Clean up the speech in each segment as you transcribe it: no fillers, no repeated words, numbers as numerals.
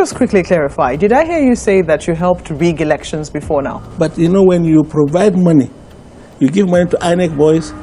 Just quickly clarify, did I hear you say that you helped rig elections before now? But you know, when you provide money, you give money to INEC boys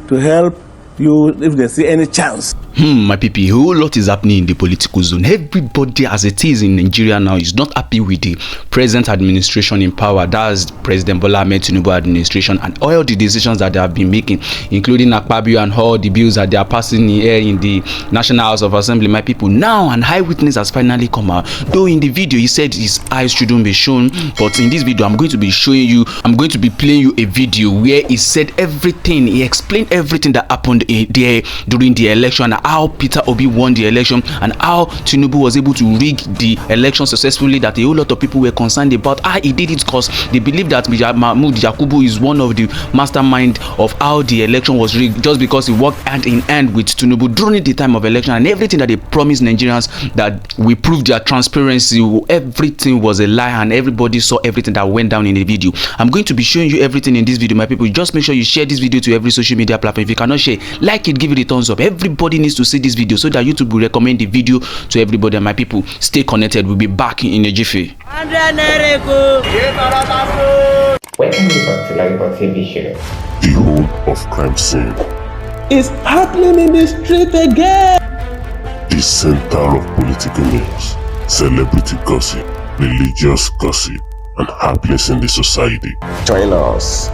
to help you if they see any chance. My people, a whole lot is happening in the political zone. Everybody as it is in Nigeria now is not happy with the present administration in power. That's President Bola Ahmed TINUBU administration and all the decisions that they have been making, including Akpabio and all the bills that they are passing here in the National House of Assembly. My people, now an eyewitness has finally come out. Though in the video he said his eyes shouldn't be shown, but in this video I'm going to be showing you, I'm going to be playing you a video where he said everything, he explained everything that happened there during the election, how Peter Obi won the election and how Tinubu was able to rig the election successfully, that a whole lot of people were concerned about how he did it because they believe that Mahmoud Yakubu is one of the mastermind of how the election was rigged, just because he worked hand in hand with Tinubu during the time of election, and everything that they promised Nigerians that we proved their transparency, everything was a lie, and everybody saw everything that went down in the video. I'm going to be showing you everything in this video, my people. Just make sure you share this video to every social media platform. If you cannot share, like it, give it a thumbs up. Everybody needs to see this video so that YouTube will recommend the video to everybody. And my people, stay connected. We'll be back in a jiffy. Welcome back to Lagos TV show. The whole of crime scene It's happening in the street again. the center of political news, celebrity gossip, religious gossip, and happiness in the society. Join us,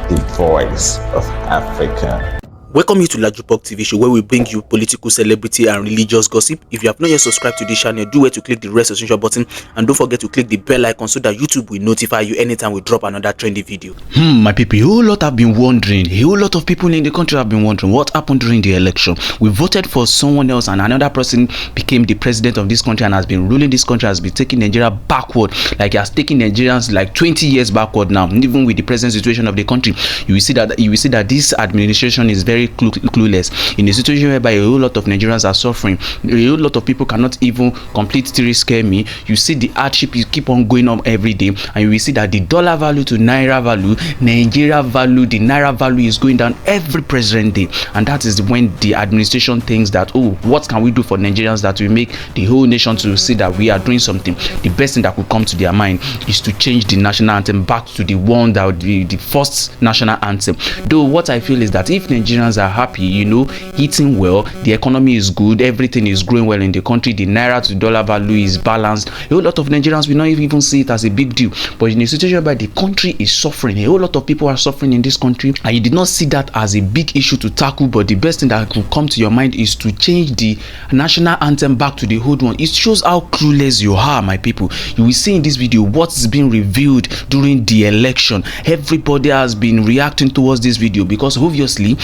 the voice of Africa. Welcome you to Lajupok TV show, where we bring you political, celebrity and religious gossip. If you have not yet subscribed to this channel, do where to click the red subscription button and don't forget to click the bell icon so that YouTube will notify you anytime we drop another trendy video. My people, a whole lot have been wondering, a whole lot of people in the country have been wondering what happened during the election. We voted for someone else and another person became the president of this country and has been ruling this country, has been taking Nigeria backward, like he has taken Nigerians like 20 years backward now. Even with the present situation of the country, you will see that this administration is very clueless in a situation whereby a whole lot of Nigerians are suffering. A whole lot of people cannot even complete 3 square meal. You see the hardship is keep on going on every day, and you will see that the dollar value to naira value, Nigeria value, the naira value is going down every present day. And that is when the administration thinks that, oh, what can we do for Nigerians that will make the whole nation to see that we are doing something? The best thing that could come to their mind is to change the national anthem back to the one that would be the first national anthem. Though what I feel is that if Nigerians are happy, you know, eating well, the economy is good, everything is growing well in the country, the naira to dollar value is balanced, a whole lot of Nigerians will not even see it as a big deal. But in a situation where the country is suffering, a whole lot of people are suffering in this country, and you did not see that as a big issue to tackle, but the best thing that could come to your mind is to change the national anthem back to the old one. It shows how clueless you are, my people. You will see in this video what's been revealed during the election. Everybody has been reacting towards this video because obviously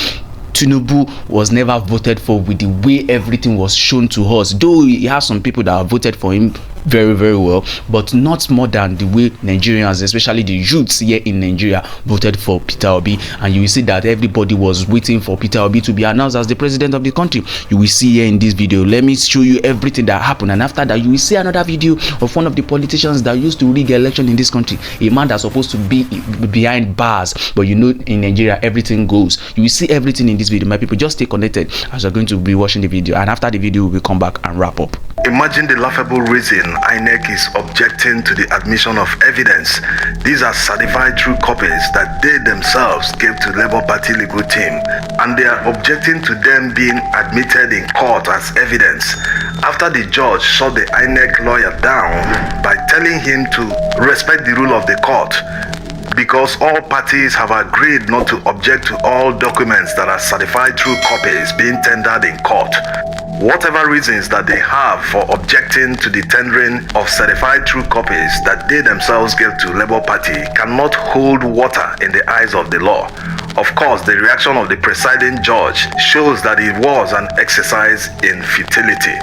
Tinubu was never voted for with the way everything was shown to us. Though he has some people that have voted for him very, very well, but not more than the way Nigerians, especially the youths here in Nigeria, voted for Peter Obi. And you will see that everybody was waiting for Peter Obi to be announced as the president of the country. You will see here in this video. Let me show you everything that happened, and after that you will see another video of one of the politicians that used to rig election in this country, a man that's supposed to be behind bars, but you know, in Nigeria everything goes. You will see everything in this video, my people. Just stay connected as you're going to be watching the video, and after the video we will come back and wrap up. Imagine the laughable reason INEC is objecting to the admission of evidence. These are certified true copies that they themselves gave to Labour Party legal team, and they are objecting to them being admitted in court as evidence after the judge shut the INEC lawyer down by telling him to respect the rule of the court, because all parties have agreed not to object to all documents that are certified true copies being tendered in court. Whatever reasons that they have for objecting to the tendering of certified true copies that they themselves gave to Labour Party cannot hold water in the eyes of the law. Of course, the reaction of the presiding judge shows that it was an exercise in futility.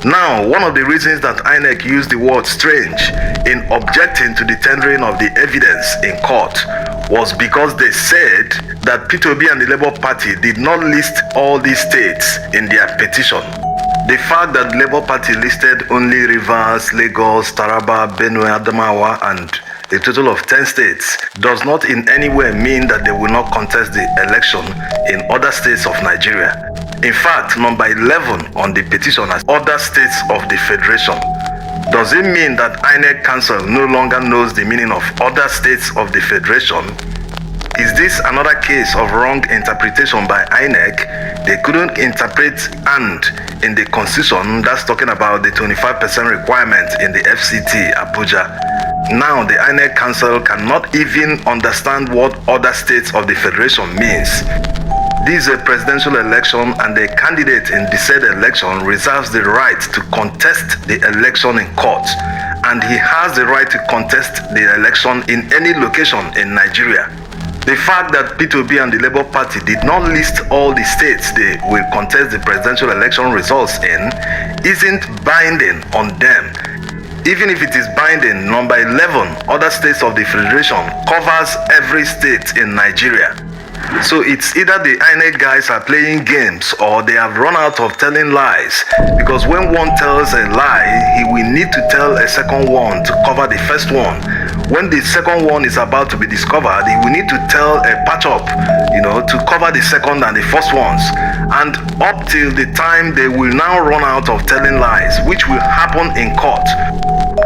Now, one of the reasons that INEC used the word strange in objecting to the tendering of the evidence in court was because they said that Peter Obi and the Labour Party did not list all these states in their petition. The fact that the Labour Party listed only Rivers, Lagos, Taraba, Benue, Adamawa and a total of 10 states does not in any way mean that they will not contest the election in other states of Nigeria. In fact, number 11 on the petition has other states of the federation. Does it mean that INEC Council no longer knows the meaning of other states of the Federation? Is this another case of wrong interpretation by INEC? They couldn't interpret "and" in the Constitution, that's talking about the 25% requirement in the FCT, Abuja. Now the INEC Council cannot even understand what other states of the Federation means. This is a presidential election, and the candidate in the said election reserves the right to contest the election in court, and he has the right to contest the election in any location in Nigeria. The fact that P2B and the Labour Party did not list all the states they will contest the presidential election results in isn't binding on them. Even if it is binding, number 11, other states of the Federation, covers every state in Nigeria. So it's either the INEC guys are playing games or they have run out of telling lies, because when one tells a lie, he will need to tell a second one to cover the first one. When the second one is about to be discovered, he will need to tell a patch-up, to cover the second and the first ones. And up till the time they will now run out of telling lies, which will happen in court.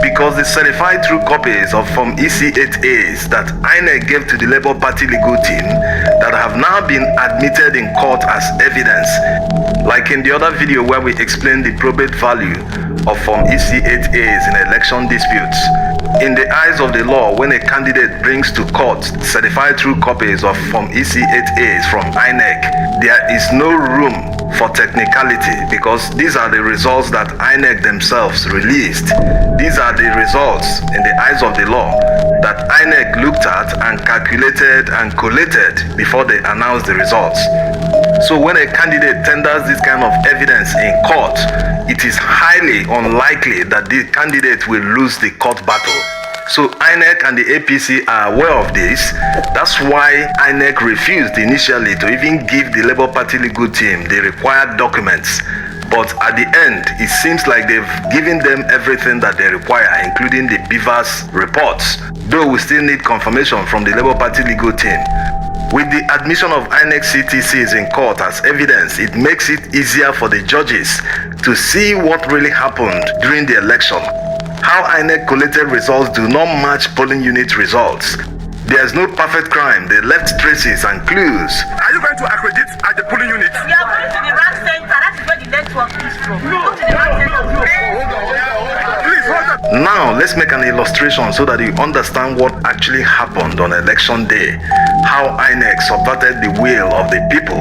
Because the certified true copies of Form EC8As that INEC gave to the Labour Party legal team that have now been admitted in court as evidence, like in the other video where we explained the probate value of Form EC8As in election disputes. In the eyes of the law, when a candidate brings to court certified true copies of Form EC8As from INEC, there is no room for technicality, because these are the results that INEC themselves released. These are the results in the eyes of the law that INEC looked at and calculated and collated before they announced the results. So when a candidate tenders this kind of evidence in court, it is highly unlikely that the candidate will lose the court battle. So INEC and the APC are aware of this. That's why INEC refused initially to even give the Labour Party legal team the required documents. But at the end, it seems like they've given them everything that they require, including the Beavers reports, though we still need confirmation from the Labour Party legal team. With the admission of INEC CTCs in court as evidence, it makes it easier for the judges to see what really happened during the election. How INEC collated results do not match polling unit results. There's no perfect crime. They left traces and clues. Are you going to accredit at the polling unit? We are going to the rank center. That is where the network is from. Go to the rank center. Please hold up. Now, let's make an illustration so that you understand what actually happened on election day. How INEC subverted the will of the people.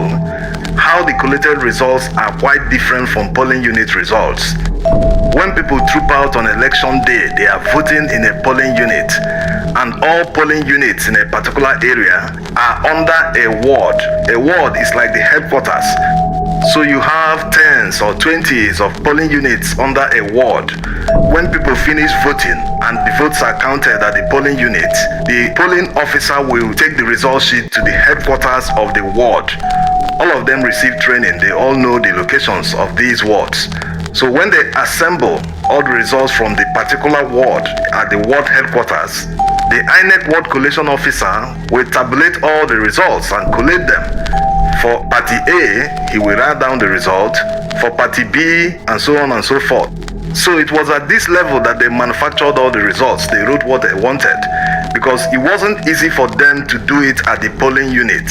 How the collated results are quite different from polling unit results. When people troop out on election day, they are voting in a polling unit, and all polling units in a particular area are under a ward. A ward is like the headquarters. So you have 10s or 20s of polling units under a ward. When people finish voting and the votes are counted at the polling unit, the polling officer will take the result sheet to the headquarters of the ward. All of them receive training. They all know the locations of these wards. So when they assemble all the results from the particular ward at the ward headquarters, the INEC ward collation officer will tabulate all the results and collate them. For party A, he will write down the result, for party B, and so on and so forth. So it was at this level that they manufactured all the results. They wrote what they wanted, because it wasn't easy for them to do it at the polling unit.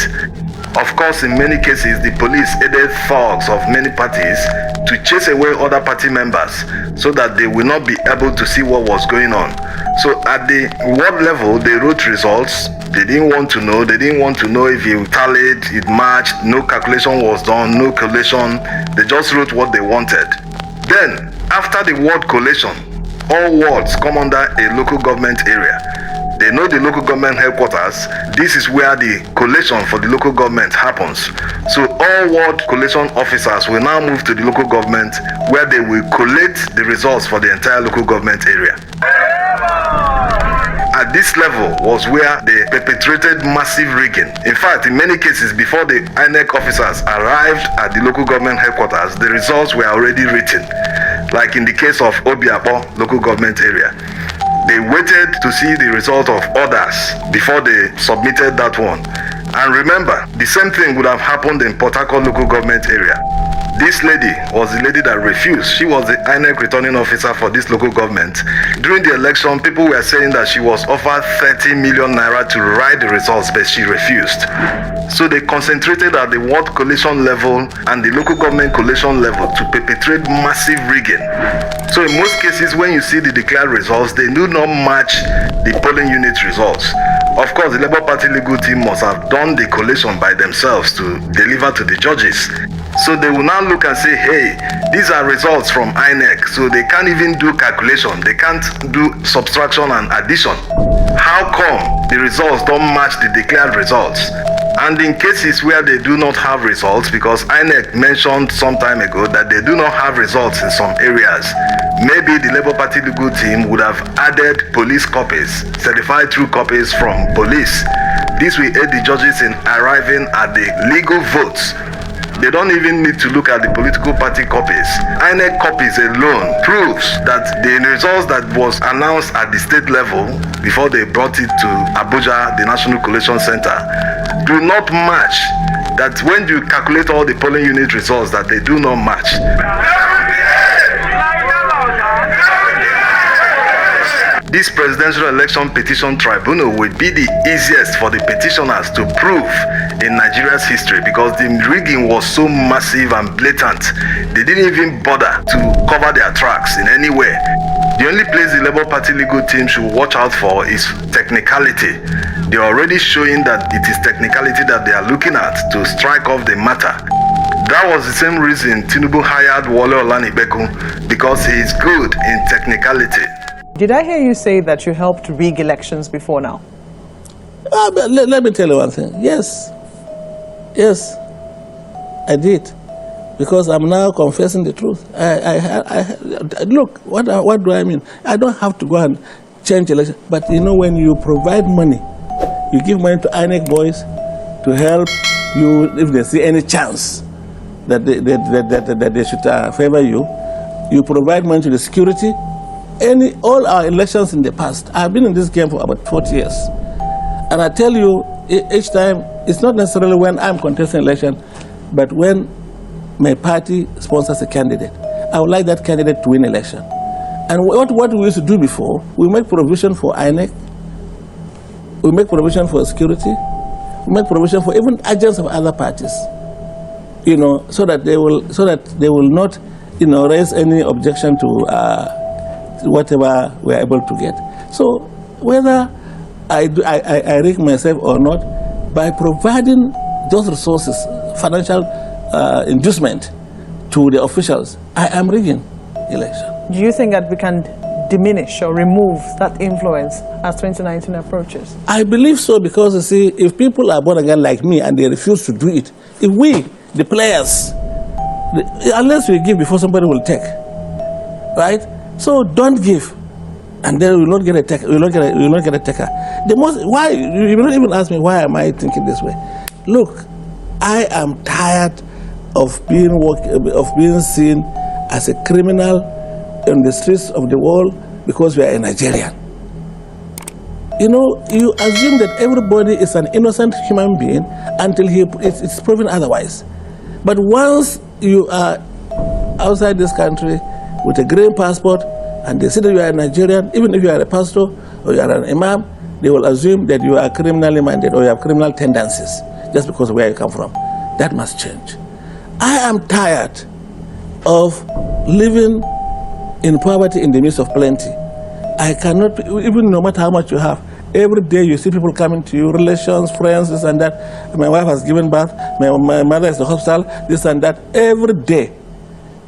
Of course, in many cases, the police aided thugs of many parties to chase away other party members so that they will not be able to see what was going on. So at the ward level, they wrote results. They didn't want to know. They didn't want to know if it tallied, it matched, no calculation was done, no collation. They just wrote what they wanted. Then, after the ward collation, all wards come under a local government area. They know the local government headquarters. This is where the collation for the local government happens. So all ward collation officers will now move to the local government, where they will collate the results for the entire local government area. At this level was where they perpetrated massive rigging. In fact, in many cases, before the INEC officers arrived at the local government headquarters, the results were already written. Like in the case of OBI'S local government area. They waited to see the result of others before they submitted that one. And remember, the same thing would have happened in Port Harcourt local government area. This lady was the lady that refused. She was the INEC returning officer for this local government. During the election, people were saying that she was offered 30 million naira to write the results, but she refused. So they concentrated at the ward collation level and the local government collation level to perpetrate massive rigging. So in most cases, when you see the declared results, they do not match the polling unit results. Of course, the Labour Party legal team must have done the collation by themselves to deliver to the judges. So they will now look and say, hey, these are results from INEC. So they can't even do calculation. They can't do subtraction and addition. How come the results don't match the declared results? And in cases where they do not have results, because INEC mentioned some time ago that they do not have results in some areas, maybe the Labour Party legal team would have added police copies, certified true copies from police. This will aid the judges in arriving at the legal votes. They don't even need to look at the political party copies. INEC copies alone proves that the results that was announced at the state level before they brought it to Abuja, the National Collation Center, do not match. That when you calculate all the polling unit results, that they do not match. This presidential election petition tribunal will be the easiest for the petitioners to prove in Nigeria's history, because the rigging was so massive and blatant. They didn't even bother to cover their tracks in any way. The only place the Labour Party legal team should watch out for is technicality. They are already showing that it is technicality that they are looking at to strike off the matter. That was the same reason Tinubu hired Bola Ahmed TINUBU, because he is good in technicality. Did I hear you say that you helped rig elections before now? Let me tell you one thing. Yes, I did, because I'm now confessing the truth. Look, what do I mean? I don't have to go and change election, but you know, when you provide money, you give money to INEC boys to help you if they see any chance that they should favor you. You provide money to the security. All our elections in the past, I've been in this game for about 40 years. And I tell you, each time, it's not necessarily when I'm contesting election, but when my party sponsors a candidate. I would like that candidate to win election. And what we used to do before, we make provision for INEC, we make provision for security, we make provision for even agents of other parties, you know, so that they will not, you know, raise any objection to whatever we are able to get. So whether I rig myself or not, by providing those resources, financial inducement to the officials, I am rigging election. Do you think that we can diminish or remove that influence as 2019 approaches? I believe so, because you see, if people are born again like me and they refuse to do it, if we, the players, unless we give before somebody will take, right? So don't give, and then we will not get a taker. We will not get a taker. Why you will not even ask me why am I thinking this way? Look, I am tired of being seen as a criminal in the streets of the world because we are a Nigerian. You know, you assume that everybody is an innocent human being until it's proven otherwise. But once you are outside this country with a green passport, and they see that you are a Nigerian, even if you are a pastor or you are an imam, they will assume that you are criminally minded or you have criminal tendencies just because of where you come from. That must change. I am tired of living in poverty in the midst of plenty. I cannot, even no matter how much you have, every day you see people coming to you, relations, friends, this and that. My wife has given birth, my mother is in the hospital, this and that, every day.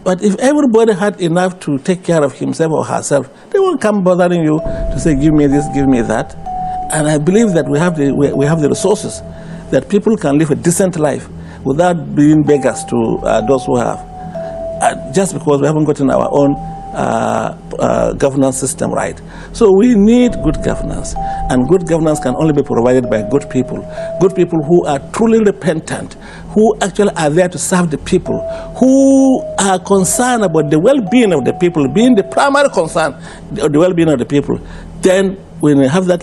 But if everybody had enough to take care of himself or herself, they won't come bothering you to say, give me this, give me that. And I believe that we have the resources that people can live a decent life without being beggars to those who have. Just because we haven't gotten our own governance system right. So we need good governance, and good governance can only be provided by good people who are truly repentant, who actually are there to serve the people, who are concerned about the well-being of the people, being the primary concern of the well-being of the people. Then when we have that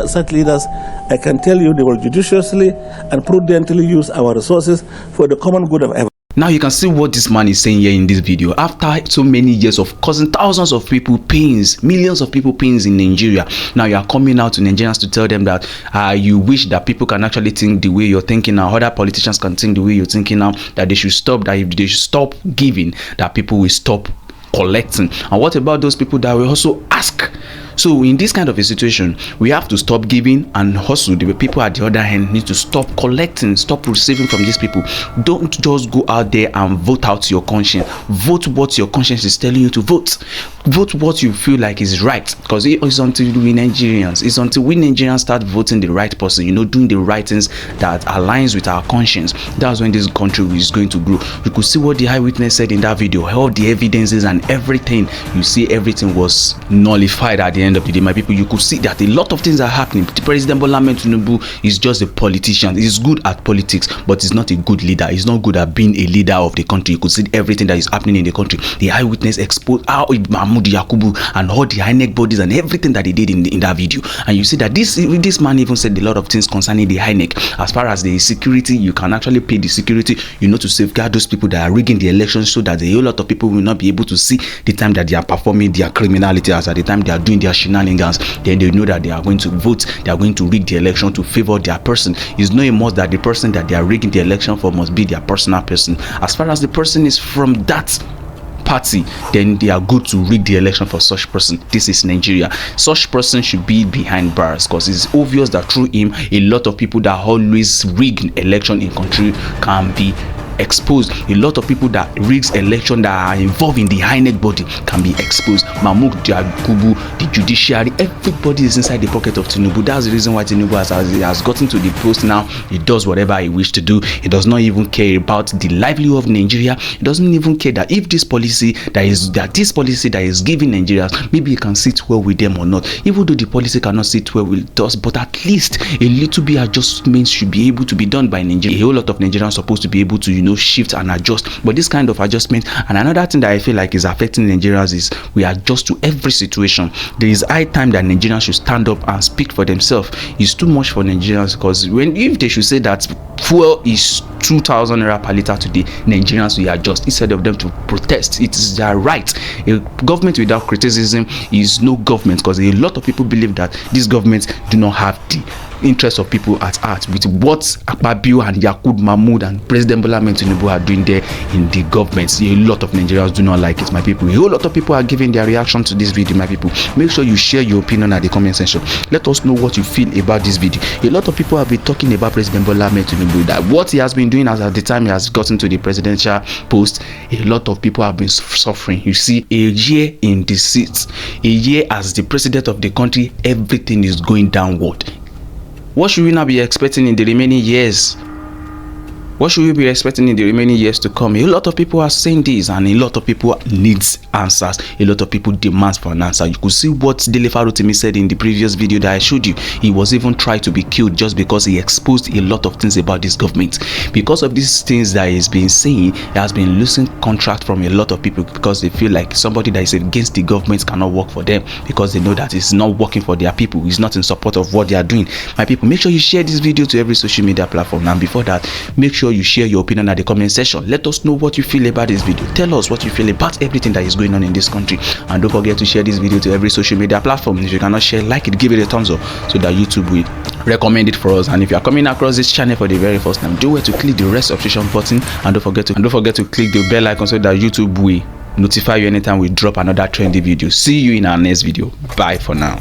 such leaders, I can tell you they will judiciously and prudently use our resources for the common good of everyone. Now you can see what this man is saying here in this video. After so many years of causing thousands of people pains, millions of people pains in Nigeria, now you are coming out to Nigerians to tell them that you wish that people can actually think the way you're thinking now, other politicians can think the way you're thinking now, that they should stop, that if they should stop giving, that people will stop collecting. And what about those people that will also ask? So in this kind of a situation, we have to stop giving, and also the people at the other hand need to stop collecting, stop receiving from these people. Don't just go out there and vote out your conscience. Vote what your conscience is telling you to vote. Vote what you feel like is right, because it's until we Nigerians start voting the right person, doing the right things that aligns with our conscience. That's when this country is going to grow. You could see what the eyewitness said in that video, all the evidences and everything. You see everything was nullified at the end of the day, my people. You could see that a lot of things are happening. President Bola Ahmed TINUBU is just a politician. He's good at politics, but he's not a good leader. He's not good at being a leader of the country. You could see everything that is happening in the country. The eyewitness exposed how Mahmoud Yakubu and all the INEC bodies and everything that they did in that video. And you see that this man even said a lot of things concerning the INEC. As far as the security, you can actually pay the security, to safeguard those people that are rigging the elections, so that a whole lot of people will not be able to see the time that they are performing their criminality, as at the time they are doing their shenanigans. Then they know that they are going to vote, they are going to rig the election to favor their person. It's not a must that the person that they are rigging the election for must be their personal person. As far as the person is from that party, then they are good to rig the election for such person. This is Nigeria. Such person should be behind bars, because it's obvious that through him a lot of people that always rig election in country can be exposed. A lot of people that rigs election that are involved in the INEC body can be exposed. Mahmoud Yakubu, the judiciary, everybody is inside the pocket of Tinubu. That's the reason why Tinubu has gotten to the post now. He does whatever he wishes to do. He does not even care about the livelihood of Nigeria. He doesn't even care that if this policy that is giving Nigerians, maybe he can sit well with them or not. Even though the policy cannot sit well with us, but at least a little bit adjustments should be able to be done by Nigeria. A whole lot of Nigerians are supposed to be able to shift and adjust, but this kind of adjustment. And another thing that I feel like is affecting Nigerians is we adjust to every situation. There is high time that Nigerians should stand up and speak for themselves. It's too much for Nigerians, because if they should say that fuel is 2,000 naira per liter today, Nigerians will adjust instead of them to protest. It is their right. A government without criticism is no government, because a lot of people believe that this government do not have the interest of people at heart. With what Akpabio and Yakub Mahmoud and President Bola Ahmed TINUBU are doing there in the government, a lot of Nigerians do not like it, my people. A whole lot of people are giving their reaction to this video, my people. Make sure you share your opinion at the comment section. Let us know what you feel about this video. A lot of people have been talking about President Bola Ahmed TINUBU, that what he has been doing as at the time he has gotten to the presidential post. A lot of people have been suffering. You see, a year in the seat, a year as the president of the country, everything is going downward. What should we now be expecting in the remaining years? What should we be expecting in the remaining years to come? A lot of people are saying this, and a lot of people needs answers. A lot of people demand for an answer. You could see what DELE FAROTIMI said in the previous video that I showed you. He was even tried to be killed just because he exposed a lot of things about this government. Because of these things that he's been saying, he has been losing contract from a lot of people, because they feel like somebody that is against the government cannot work for them, because they know that it's not working for their people. It's not in support of what they are doing. My people, make sure you share this video to every social media platform. And before that, make sure you share your opinion at the comment section. Let us know what you feel about this video. Tell us what you feel about everything that is going on in this country, and don't forget to share this video to every social media platform. If you cannot share, like it, give it a thumbs up, so that YouTube will recommend it for us. And if you are coming across this channel for the very first time, do it to click the red subscription button, and don't forget to click the bell icon, so that YouTube will notify you anytime we drop another trendy video. See you in our next video. Bye for now.